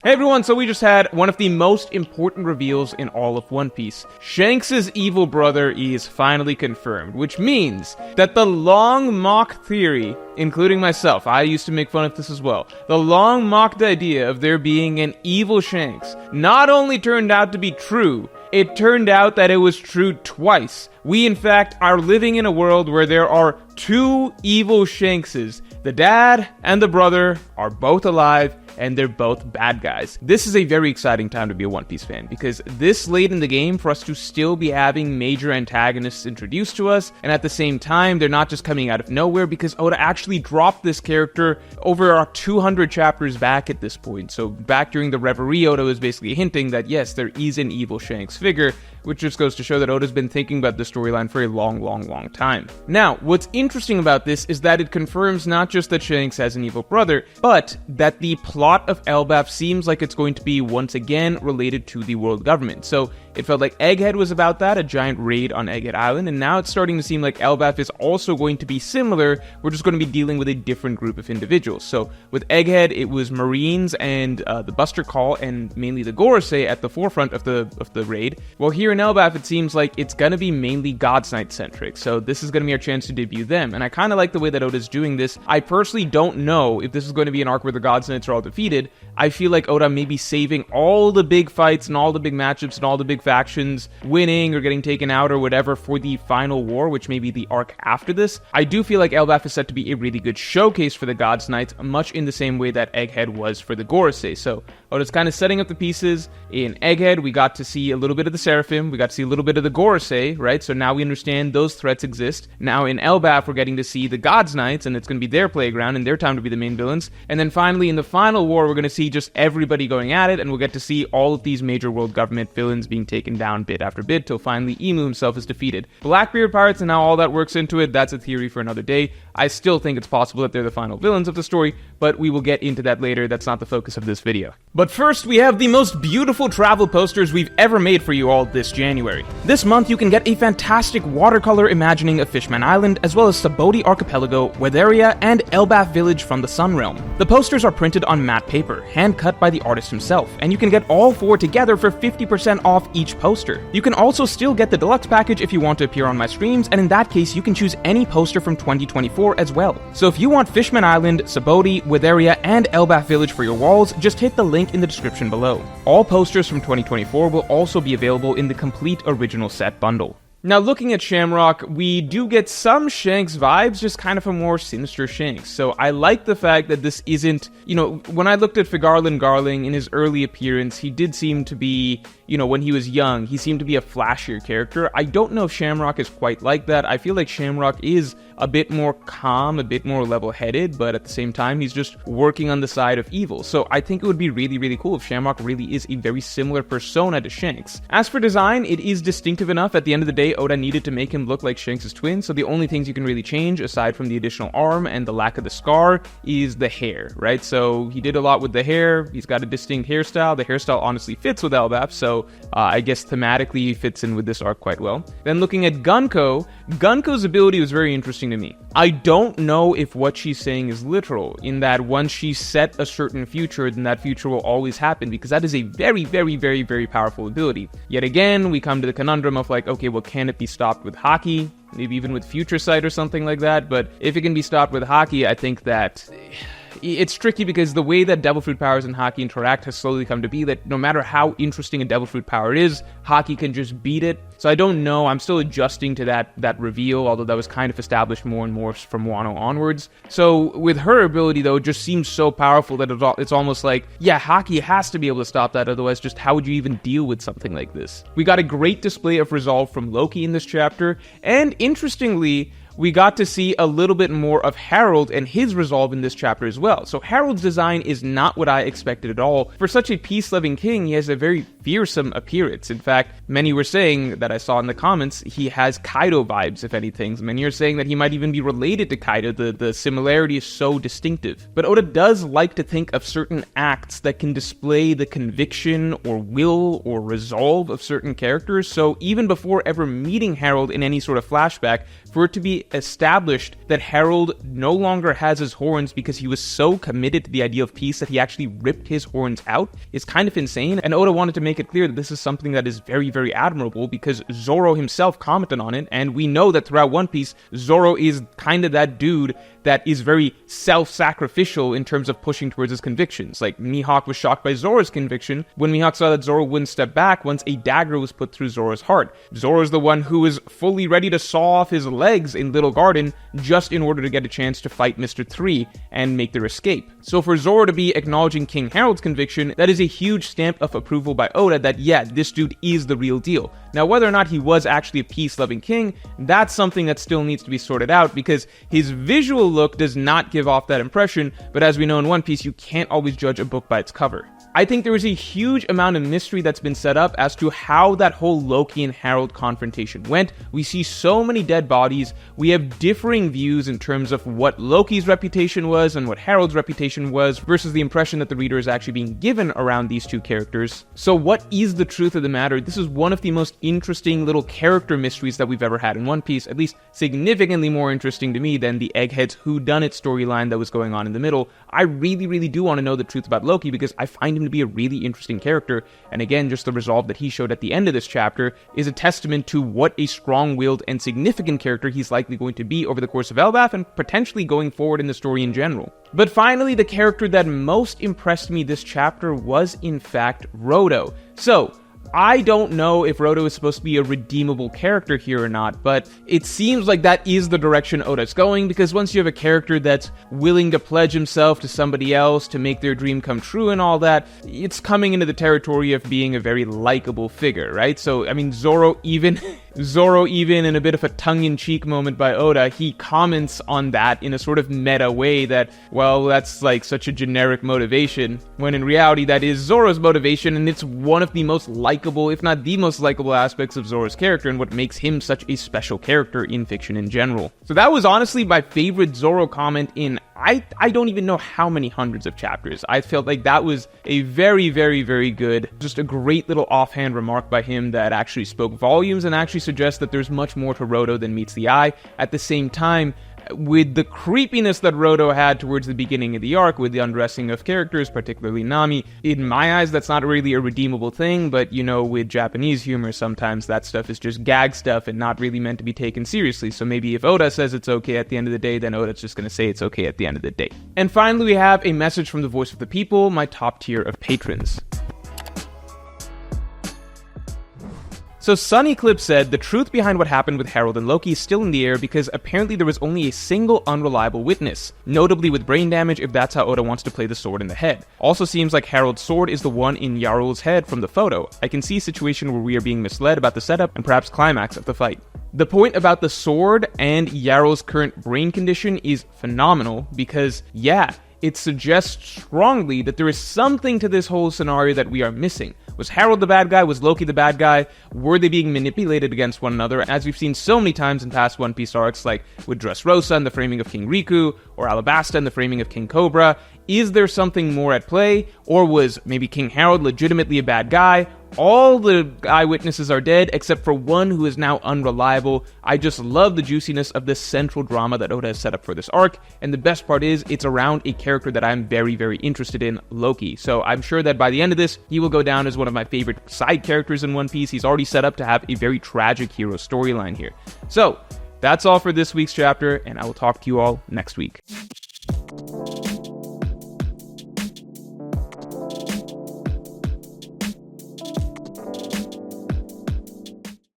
Hey everyone, so we just had one of the most important reveals in all of One Piece. Shanks' evil brother is finally confirmed, which means that the long mocked theory, including myself, I used to make fun of this as well, the long mocked idea of there being an evil Shanks not only turned out to be true, it turned out that it was true twice. We in fact are living in a world where there are two evil Shankses. The dad and the brother are both alive, and they're both bad guys. This is a very exciting time to be a One Piece fan, because this late in the game, for us to still be having major antagonists introduced to us, and at the same time, they're not just coming out of nowhere, because Oda actually dropped this character over 200 chapters back at this point. So back during the Reverie, Oda was basically hinting that yes, there is an evil Shanks figure, which just goes to show that Oda's been thinking about this storyline for a long time. Now, what's interesting about this is that it confirms not just that Shanks has an evil brother, but that the plot of Elbaf seems like it's going to be once again related to the world government. So it felt like Egghead was about that, a giant raid on Egghead Island, and now it's starting to seem like Elbaf is also going to be similar. We're just going to be dealing with a different group of individuals. So with Egghead, it was Marines and the Buster Call, and mainly the Gorosei at the forefront of the raid. Well, here in Elbaf, it seems like it's going to be mainly God's Knight centric, so this is going to be our chance to debut them, and I kind of like the way that Oda's doing this. I personally don't know if this is going to be an arc where the God's Knights are all defeated. I feel like Oda may be saving all the big fights and all the big matchups and all the big factions winning or getting taken out or whatever for the final war, which may be the arc after this. I do feel like Elbaf is set to be a really good showcase for the God's Knights, much in the same way that Egghead was for the Gorosei. So Oda's kind of setting up the pieces. In Egghead, we got to see a little bit of the Seraphim, we got to see a little bit of the Gorosei, right? So now we understand those threats exist. Now in Elbaf, we're getting to see the God's Knights, and it's going to be their playground and their time to be the main villains. And then finally, in the final war, we're going to see just everybody going at it, and we'll get to see all of these major world government villains being taken down bit after bit, till finally Emu himself is defeated. Blackbeard pirates and how all that works into it, that's a theory for another day. I still think it's possible that they're the final villains of the story, but we will get into that later. That's not the focus of this video. But first, we have the most beautiful travel posters we've ever made for you all this January. This month, you can get a fantastic watercolor imagining of Fishman Island, as well as Sabaody Archipelago, Weatheria, and Elbaf Village from the Sun Realm. The posters are printed on matte paper, hand-cut by the artist himself, and you can get all four together for 50% off each poster. You can also still get the deluxe package if you want to appear on my streams, and in that case, you can choose any poster from 2024 as well. So if you want Fishman Island, Sabaody, Weatheria, and Elbaf Village for your walls, just hit the link in the description below. All posters from 2024 will also be available in the complete original set bundle. Now, looking at Shamrock, we do get some Shanks vibes, just kind of a more sinister Shanks. So I like the fact that this isn't, when I looked at Figarland Garling in his early appearance, he did seem to be, when he was young, he seemed to be a flashier character. I don't know if Shamrock is quite like that. I feel like Shamrock is a bit more calm, a bit more level-headed, but at the same time, he's just working on the side of evil. So I think it would be really cool if Shamrock really is a very similar persona to Shanks. As for design, it is distinctive enough. At the end of the day, Oda needed to make him look like Shanks' twin, so the only things you can really change, aside from the additional arm and the lack of the scar, is the hair, right? So he did a lot with the hair. He's got a distinct hairstyle. The hairstyle honestly fits with Elbaf, so I guess thematically he fits in with this arc quite well. Then looking at Gunko, Gunko's ability was very interesting to me. I don't know if what she's saying is literal, in that once she set a certain future, then that future will always happen, because that is a very powerful ability. Yet again, we come to the conundrum of like, okay, well, can it be stopped with Haki? Maybe even with Future Sight or something like that, but if it can be stopped with Haki, I think that it's tricky, because the way that Devil Fruit powers and Haki interact has slowly come to be that no matter how interesting a Devil Fruit power is, Haki can just beat it. So I don't know, I'm still adjusting to that reveal, although that was kind of established more and more from Wano onwards. So with her ability, though, it just seems so powerful that it's almost like, yeah, Haki has to be able to stop that, otherwise just how would you even deal with something like this? We got a great display of resolve from Loki in this chapter, and interestingly, we got to see a little bit more of Harold and his resolve in this chapter as well. So Harold's design is not what I expected at all. For such a peace-loving king, he has a very fearsome appearance. In fact, many were saying that I saw in the comments, he has Kaido vibes, if anything. Many are saying that he might even be related to Kaido. The similarity is so distinctive. But Oda does like to think of certain acts that can display the conviction or will or resolve of certain characters. So even before ever meeting Harold in any sort of flashback, for it to be established that Harold no longer has his horns because he was so committed to the idea of peace that he actually ripped his horns out is kind of insane. And Oda wanted to make it clear that this is something that is very, very admirable because Zoro himself commented on it, and we know that throughout One Piece, Zoro is kind of that dude that is very self-sacrificial in terms of pushing towards his convictions. Like, Mihawk was shocked by Zoro's conviction when Mihawk saw that Zoro wouldn't step back once a dagger was put through Zoro's heart. Zoro's the one who is fully ready to saw off his legs in Little Garden just in order to get a chance to fight Mr. 3 and make their escape. So for Zoro to be acknowledging King Harold's conviction, that is a huge stamp of approval by Oda that, yeah, this dude is the real deal. Now, whether or not he was actually a peace-loving king, that's something that still needs to be sorted out because his visual look does not give off that impression, but as we know in One Piece, you can't always judge a book by its cover. I think there is a huge amount of mystery that's been set up as to how that whole Loki and Harold confrontation went. We see so many dead bodies. We have differing views in terms of what Loki's reputation was and what Harold's reputation was versus the impression that the reader is actually being given around these two characters. So what is the truth of the matter? This is one of the most interesting little character mysteries that we've ever had in One Piece, at least significantly more interesting to me than the Egghead's whodunit storyline that was going on in the middle. I really, really do want to know the truth about Loki because I find him to be a really interesting character, and again, just the resolve that he showed at the end of this chapter is a testament to what a strong-willed and significant character he's likely going to be over the course of Elbaf and potentially going forward in the story in general. But finally, the character that most impressed me this chapter was in fact Roto. So, I don't know if Roto is supposed to be a redeemable character here or not, but it seems like that is the direction Oda's going, because once you have a character that's willing to pledge himself to somebody else to make their dream come true and all that, it's coming into the territory of being a very likable figure, right? So, I mean, Zoro even in a bit of a tongue-in-cheek moment by Oda, he comments on that in a sort of meta way that, well, that's like such a generic motivation, when in reality that is Zoro's motivation, and it's one of the most likable, if not the most likable aspects of Zoro's character and what makes him such a special character in fiction in general. So that was honestly my favorite Zoro comment in I don't even know how many hundreds of chapters. I felt like that was a very, very, very good, just a great little offhand remark by him that actually spoke volumes and actually suggests that there's much more to Roto than meets the eye. At the same time, with the creepiness that Roto had towards the beginning of the arc, with the undressing of characters, particularly Nami, in my eyes, that's not really a redeemable thing, but, you know, with Japanese humor, sometimes that stuff is just gag stuff and not really meant to be taken seriously. So maybe if Oda says it's okay at the end of the day, then Oda's just gonna say it's okay at the end of the day. And finally, we have a message from the Voice of the People, my top tier of patrons. So Sunny Clip said, the truth behind what happened with Harold and Loki is still in the air because apparently there was only a single unreliable witness, notably with brain damage if that's how Oda wants to play the sword in the head. Also seems like Harold's sword is the one in Yarul's head from the photo. I can see a situation where we are being misled about the setup and perhaps climax of the fight. The point about the sword and Yarul's current brain condition is phenomenal because, yeah, it suggests strongly that there is something to this whole scenario that we are missing. Was Harold the bad guy? Was Loki the bad guy? Were they being manipulated against one another? As we've seen so many times in past One Piece arcs, like with Dressrosa and the framing of King Riku, or Alabasta and the framing of King Cobra, is there something more at play? Or was maybe King Harold legitimately a bad guy? All the eyewitnesses are dead, except for one who is now unreliable. I just love the juiciness of this central drama that Oda has set up for this arc, and the best part is, it's around a character that I'm very, very interested in, Loki. So I'm sure that by the end of this, he will go down as one of my favorite side characters in One Piece. He's already set up to have a very tragic hero storyline here. So, that's all for this week's chapter, and I will talk to you all next week.